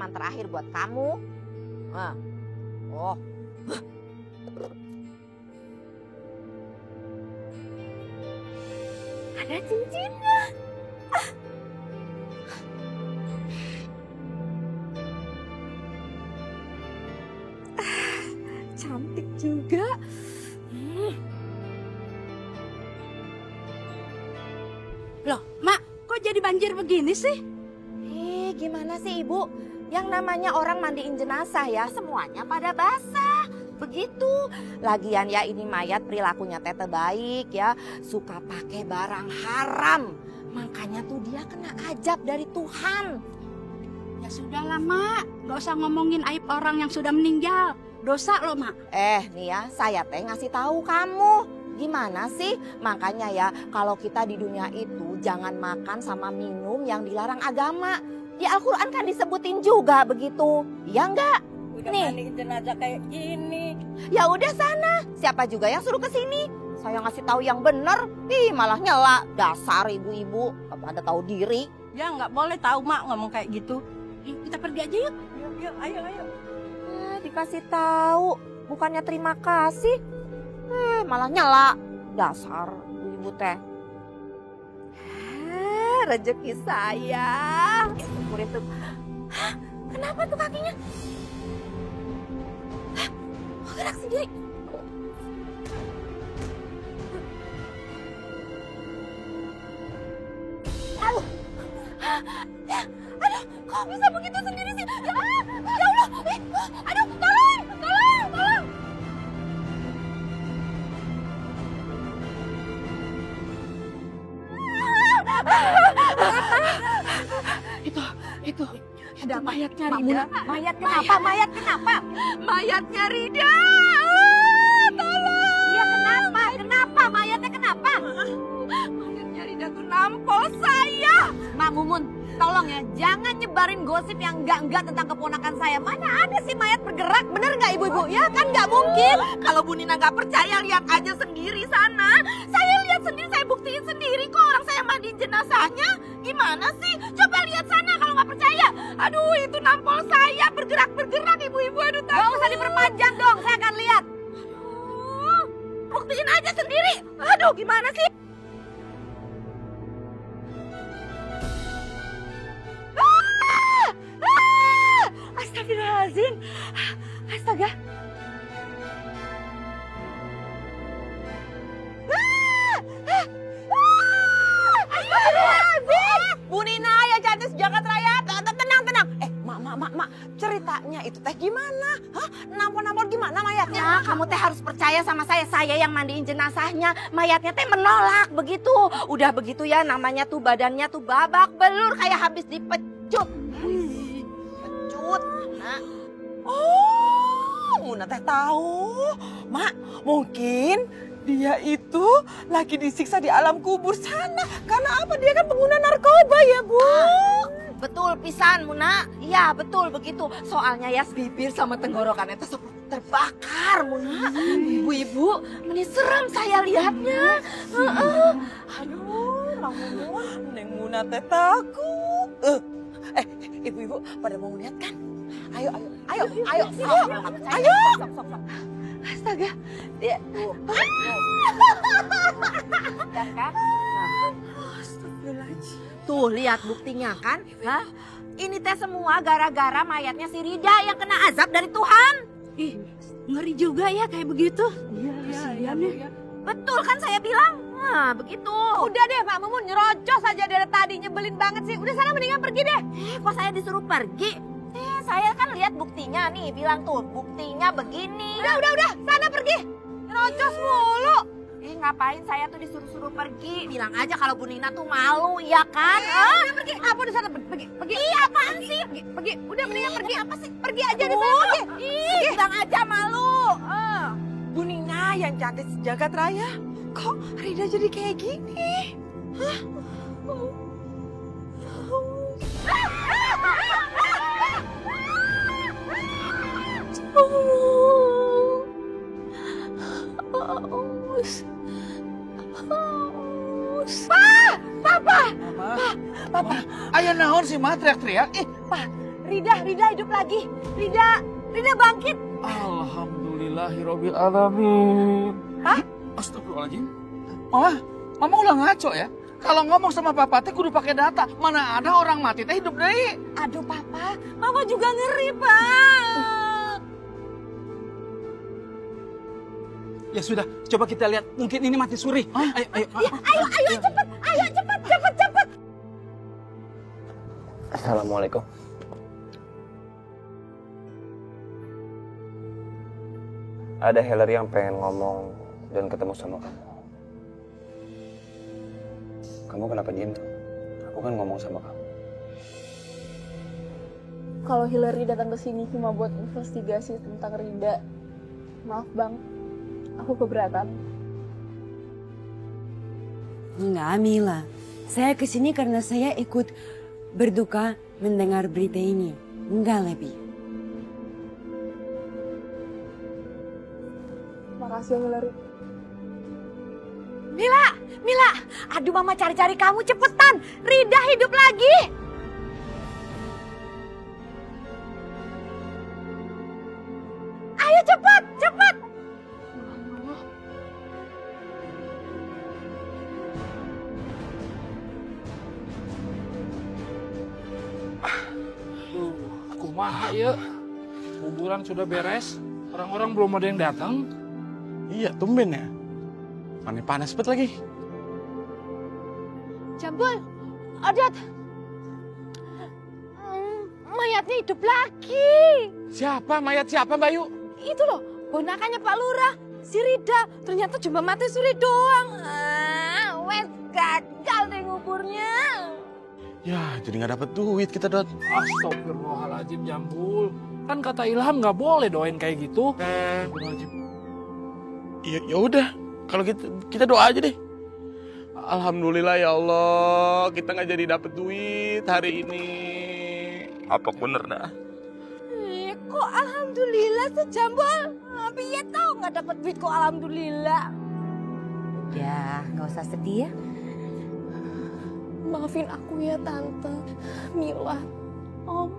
makanan terakhir buat kamu. Nah. Oh. Ada cincinnya. Cantik juga. Loh, Mak, kok jadi banjir begini sih? Gimana sih Ibu? Yang namanya orang mandiin jenazah ya, semuanya pada basah. Begitu. Lagian ya ini mayat perilakunya tete baik ya, suka pakai barang haram. Makanya tuh dia kena azab dari Tuhan. Ya sudahlah, Mak. Gak usah ngomongin aib orang yang sudah meninggal. Dosa loh, Mak. Nih ya, saya teh ngasih tahu kamu. Gimana sih? Makanya ya, kalau kita di dunia itu jangan makan sama minum yang dilarang agama. Di Al-Quran kan disebutin juga begitu. Ya enggak? Udah mandiin jenazah kayak gini. Ya udah sana. Siapa juga yang suruh ke sini? Saya ngasih tahu yang bener. Malah nyela. Dasar ibu-ibu. Pada tahu diri. Ya nggak boleh tahu Mak ngomong kayak gitu. Kita pergi aja yuk. Yuk, ayo. Dikasih tahu. Bukannya terima kasih. Malah nyela. Dasar ibu teh. Rezeki saya. Syukur itu. Kenapa tuh kakinya? Gerak sendiri. Aduh, kok bisa begitu sendiri sih? Ya Allah, aduh, tolong. Itu ada mayatnya Rida. Mayat kenapa? Mayatnya Rida. Tolong. Iya kenapa? Mayatnya kenapa? Mayatnya Rida tuh nampol saya. Mak Mumun, tolong ya, jangan nyebarin gosip yang enggak tentang keponakan saya. Mana ada sih mayat bergerak, bener nggak ibu-ibu? Ya kan nggak mungkin. Kalau Bu Nina nggak percaya, lihat aja sendiri sana. Saya lihat sendiri, saya buktiin sendiri kok orang saya mandiin jenazahnya. Gimana sih? Coba lihat sana kalau nggak percaya. Aduh, itu nampol saya bergerak ibu-ibu. Aduh, takut. Gak usah diperpanjang dong, saya akan lihat. Aduh, buktiin aja sendiri. Aduh, gimana sih? Astagfirullahaladzim. Astaga. Bu Nina yang cantik sejagat raya. Tenang. Mak, ceritanya itu teh gimana? Hah? Nampol-nampol gimana mayatnya? Kamu teh harus percaya sama saya. Saya yang mandiin jenazahnya. Mayatnya teh menolak begitu. Udah begitu ya, namanya tuh badannya tuh babak belur kayak habis dipecut. Pecut. Nah. Oh, Muna teh tahu. Mak, mungkin dia itu lagi disiksa di alam kubur sana. Karena apa? Dia kan pengguna narkoba ya, Bu. Betul pisan Muna. Iya betul begitu. Soalnya ya bibir sama tenggorokannya itu seperti terbakar Muna. Ibu-ibu, ini serem saya lihatnya. Aduh, Mang Mumun, Neng Muna teh takut. Ibu-ibu pada mau lihat kan? Ayo. Astaga. Dia. Dan kan? Astagfirullahaladzim. Tuh lihat buktinya kan? Hah? Ini teh semua gara-gara mayatnya si Rida yang kena azab dari Tuhan. Ih, ngeri juga ya kayak begitu. Iya, Bu. Betul kan saya bilang? Nah, begitu. Udah deh Pak Mumun, nyerocos aja dari tadi, nyebelin banget sih. Udah sana mendingan pergi deh. Kok saya disuruh pergi? Saya kan lihat buktinya nih, bilang tuh buktinya begini. Udah, sana pergi. Nyerocos mulu. Ngapain saya tuh disuruh-suruh pergi? Bilang aja kalau Bu Nina tuh malu, ya kan? Pergi. Apa di sana? Pergi. Iya, apaan sih? Pergi. Udah mendingan pergi. Apa sih? Pergi aja di sana, pergi. Ih, bilang aja malu. Bu Nina yang cantik sejagat raya. Kok Rida jadi kayak gini? Hah? Papa, ayo naon sih mah teriak-teriak? Rida hidup lagi. Rida bangkit. Alhamdulillahirabbil alamin. Hah? Astagfirullahaladzim. Mama ulah ngaco ya. Kalau ngomong sama papa teh kudu pakai data. Mana ada orang mati teh hidup deui. Aduh papa, mama juga ngeri pak. Ya sudah, coba kita lihat. Mungkin ini mati suri. Ayo. Ayo cepet. Assalamualaikum. Ada Hillary yang pengen ngomong dan ketemu sama kamu. Kamu kenapa diem tuh? Aku kan ngomong sama kamu. Kalau Hillary datang ke sini cuma buat investigasi tentang Rida, maaf bang, aku keberatan. Enggak, Mila. Saya kesini karena saya ikut berduka mendengar berita ini. Enggak lebih. Makasih Hillary. Mila, aduh mama cari-cari kamu cepetan. Rida hidup lagi. Ayo cepat. Kumaha ya? Kuburan sudah beres. Orang-orang belum ada yang datang. Iya, tumben ya. Mana panas banget lagi. Jambul, Odot. Mayatnya hidup lagi. Siapa? Mayat siapa, Bayu? Itu loh, ponakannya Pak Lurah, si Rida. Ternyata cuma mati suri doang. Wes gagal deh nguburnya. Ya, jadi nggak dapet duit kita, Dot. Astagfirullahaladzim, Jambul. Kan kata Ilham nggak boleh doain kayak gitu. Astagfirullahaladzim. Ya udah, kalau gitu kita doa aja deh. Alhamdulillah ya Allah, kita nggak jadi dapet duit hari ini. Apa bener dah? Kok alhamdulillah sih Jambul? Piye tau nggak dapat duit kok alhamdulillah. Ya, nggak usah sedih ya. Maafin aku ya Tante, Mila, Om.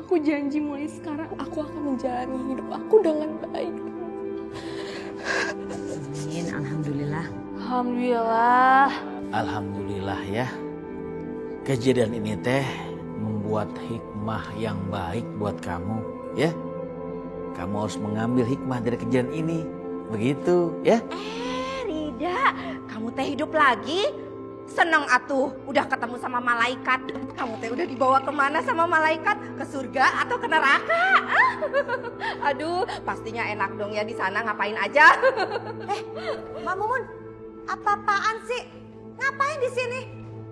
Aku janji mulai sekarang aku akan menjalani hidup aku dengan baik. Amin, alhamdulillah. Alhamdulillah. Alhamdulillah ya. Kejadian ini teh membuat hikmah yang baik buat kamu ya. Kamu harus mengambil hikmah dari kejadian ini. Begitu ya. Rida, kamu teh hidup lagi? Seneng atuh, udah ketemu sama malaikat. Kamu teh udah dibawa kemana sama malaikat? Ke surga atau ke neraka? Aduh, pastinya enak dong ya di sana, ngapain aja. Mak Mumun, apa-apaan sih? Ngapain di sini?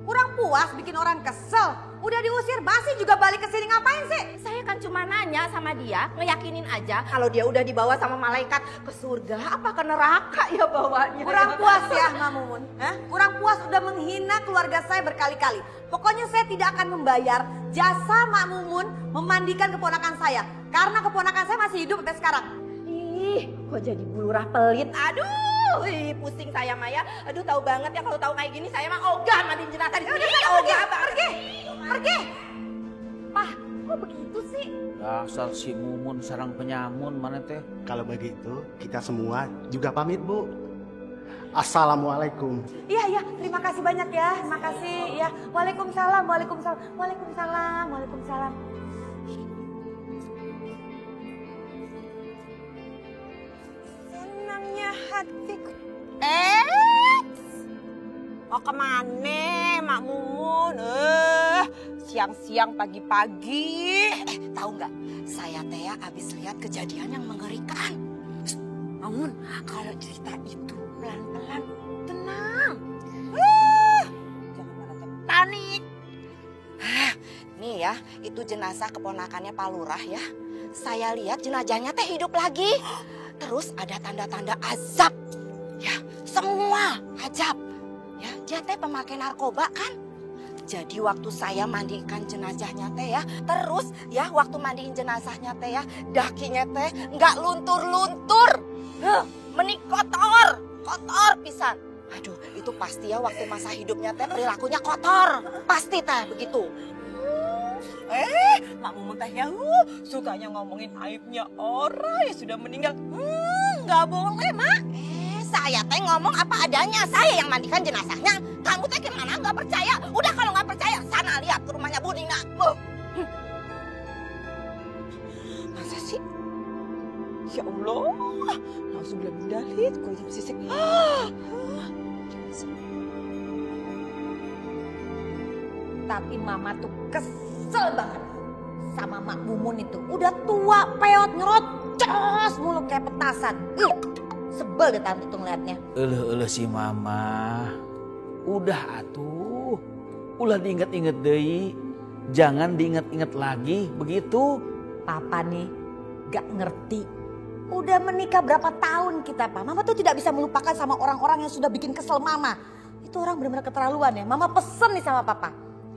Kurang puas bikin orang kesel. Udah diusir basi juga balik ke sini ngapain sih? Saya kan cuma nanya sama dia, ngeyakinin aja kalau dia udah dibawa sama malaikat ke surga apa ke neraka ya bawanya. Kurang puas ya Mak Mumun. Kurang puas udah menghina keluarga saya berkali-kali. Pokoknya saya tidak akan membayar jasa Mak Mumun memandikan keponakan saya. Karena keponakan saya masih hidup sampai sekarang. Ih, kok jadi bulurah pelit. Aduh, pusing saya Maya. Aduh, tahu banget ya kalau tahu kayak gini saya mah ogah mandiin jenazah di sini. Ogah Pergi. Pah, kok begitu sih? Dasar si Mumun sarang penyamun mana teh. Kalau begitu, kita semua juga pamit, Bu. Assalamualaikum. Iya, terima kasih banyak ya. Terima kasih ya. Waalaikumsalam. Senangnya hatiku. Mau kemana Mak Mumun? Siang-siang pagi-pagi. Tahu nggak? Saya teh abis lihat kejadian yang mengerikan. Mumun, kalau cerita itu pelan-pelan, tenang. Jangan pada panik. Nih ya, itu jenazah keponakannya Pak Lurah ya. Saya lihat jenazahnya teh hidup lagi. Terus ada tanda-tanda azab. Ya, semua azab. Ya, dia teh pemakai narkoba kan? Jadi waktu saya mandikan jenazahnya teh ya, terus ya waktu mandiin jenazahnya teh ya, dakinya teh nggak luntur-luntur. Menik kotor pisan. Aduh, itu pasti ya waktu masa hidupnya teh perilakunya kotor. Pasti teh begitu. Mak Mumun teh ya sukanya ngomongin aibnya orang yang sudah meninggal. Nggak boleh, Mak. Saya teh ngomong apa adanya. Saya yang mandikan jenazahnya. Kamu teh gimana nggak percaya? Udah kalau nggak percaya, sana lihat ke rumahnya Bu Dina. Masa sih? Ya Allah, langsung bilang mendalit, kok jam sisik. Tapi Mama tuh kesel banget sama Mak Mumun itu. Udah tua, peot, nyerocos mulu kayak petasan. Sebel deh Tante tuh ngeliatnya. Eleh si Mama. Udah atuh. Ulah diinget-inget deui. Jangan diinget-inget lagi, begitu. Papa nih gak ngerti. Udah menikah berapa tahun kita, Pak. Mama tuh tidak bisa melupakan sama orang-orang yang sudah bikin kesel Mama. Itu orang benar-benar keterlaluan ya. Mama pesen nih sama Papa.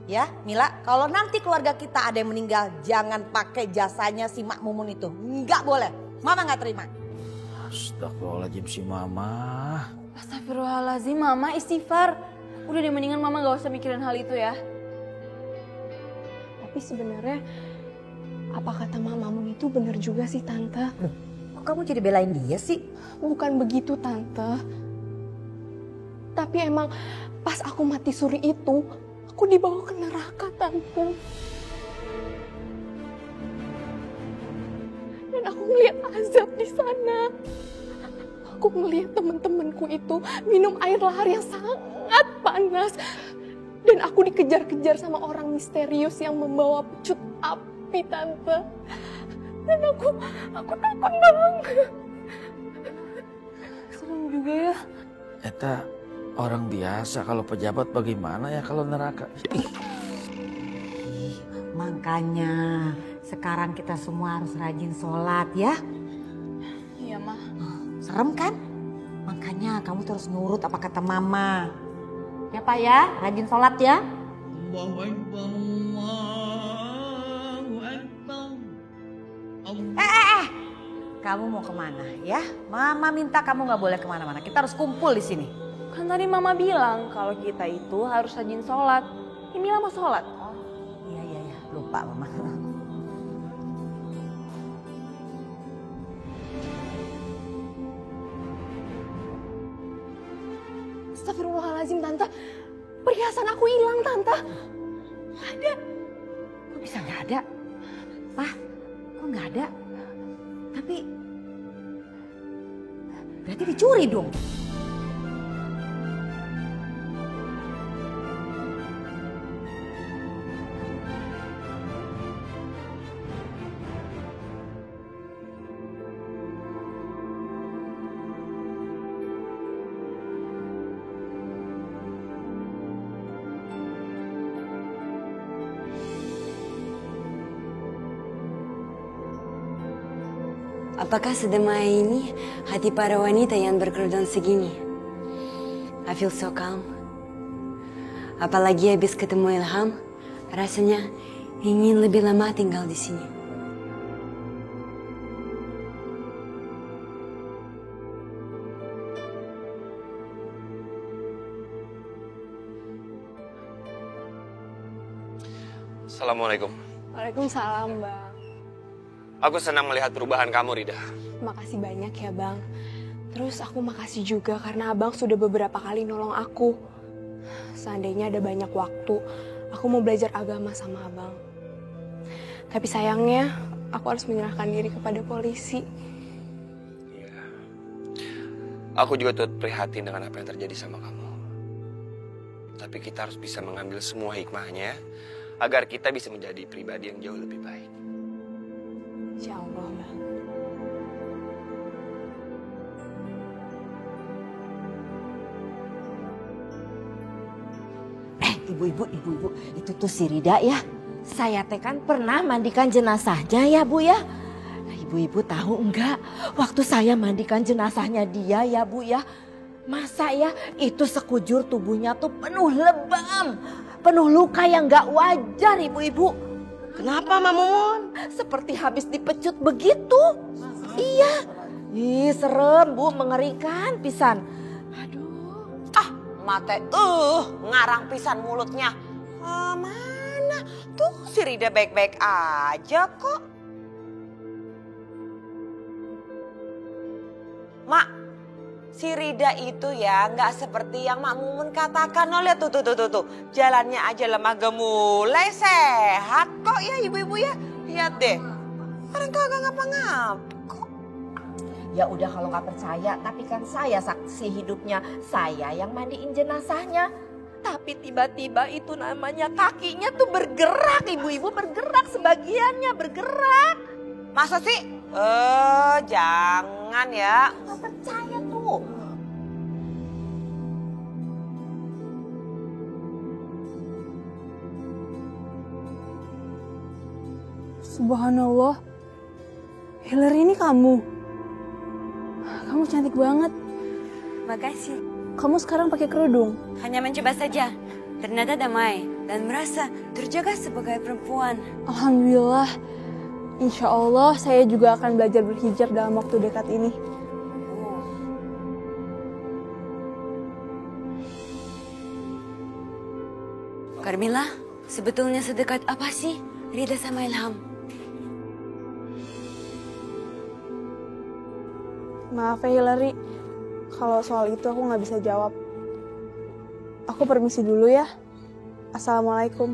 Ya Mila, kalau nanti keluarga kita ada yang meninggal, jangan pakai jasanya si Mak Mumun itu. Nggak boleh. Mama nggak terima. Astagfirullahaladzim si Mama. Astagfirullahaladzim, Mama istighfar. Udah deh, mendingan Mama gak usah mikirin hal itu ya. Tapi sebenarnya apa kata Mama Mumun itu benar juga sih Tante. Kok kamu jadi belain dia sih? Bukan begitu Tante. Tapi emang pas aku mati suri itu, aku dibawa ke neraka Tante. Dan aku ngeliat azab di sana. Aku ngeliat temen-temenku itu minum air lahar yang sangat panas. Dan aku dikejar-kejar sama orang misterius yang membawa pecut api Tante. Dan aku takut banget. Serem juga ya. Eta orang biasa, kalau pejabat bagaimana ya kalau neraka? Makanya sekarang kita semua harus rajin sholat ya. Iya Ma. Serem kan? Makanya kamu terus nurut apa kata Mama. Ya Pak ya, rajin sholat ya. Allahu Akbar, Allahu Akbar. Kamu mau kemana ya? Mama minta kamu nggak boleh kemana-mana. Kita harus kumpul di sini. Kan tadi Mama bilang kalau kita itu harus rajin sholat. Ini Mila mau sholat. Iya. Lupa Mama. Astagfirullahaladzim Tante. Perhiasan aku hilang Tante. Nggak ada. Kok bisa nggak ada? Pak, kok nggak ada? Tapi berarti dicuri dong. Apakah sedemai ini hati para wanita yang berkerudung segini? I feel so calm. Apalagi habis ketemu Ilham, rasanya ingin lebih lama tinggal di sini. Assalamualaikum. Waalaikumsalam Bang. Aku senang melihat perubahan kamu, Rida. Makasih banyak ya Bang. Terus aku makasih juga karena Abang sudah beberapa kali nolong aku. Seandainya ada banyak waktu, aku mau belajar agama sama Abang. Tapi sayangnya, aku harus menyerahkan diri kepada polisi. Iya. Aku juga turut prihatin dengan apa yang terjadi sama kamu. Tapi kita harus bisa mengambil semua hikmahnya agar kita bisa menjadi pribadi yang jauh lebih baik. Insya Allah, Bang. Ibu-ibu, itu tuh si Rida ya. Saya teh kan pernah mandikan jenazahnya ya Bu ya. Nah, ibu-ibu tahu enggak, waktu saya mandikan jenazahnya dia ya Bu ya. Masa ya itu sekujur tubuhnya tuh penuh lebam, penuh luka yang enggak wajar ibu-ibu. Kenapa Mamun? Seperti habis dipecut begitu. Iya. Ih serem Bu, mengerikan pisan. Mate ngarang pisan mulutnya. Mana Tuh si Rida baik-baik aja kok. Mak, si Rida itu ya nggak seperti yang Mak Mumun katakan. Oh lihat tuh. Jalannya aja lemah gemulai, sehat kok ya ibu-ibu ya. Lihat deh, orang kagak ngapa-ngapa kok. Ya udah kalau nggak percaya, tapi kan saya saksi hidupnya. Saya yang mandiin jenazahnya. Tapi tiba-tiba itu namanya kakinya tuh bergerak, ibu-ibu bergerak, sebagiannya bergerak. Masa sih? Jangan ya. Nggak percaya tuh. Subhanallah. Hillary ini kamu. Kamu cantik banget. Makasih. Kamu sekarang pakai kerudung. Hanya mencoba saja. Ternyata damai dan merasa terjaga sebagai perempuan. Alhamdulillah. Insya Allah saya juga akan belajar berhijab dalam waktu dekat ini. Carmilla, sebetulnya sedekat apa sih Rida sama Ilham? Maaf ya Hillary, kalau soal itu aku nggak bisa jawab. Aku permisi dulu ya. Assalamualaikum.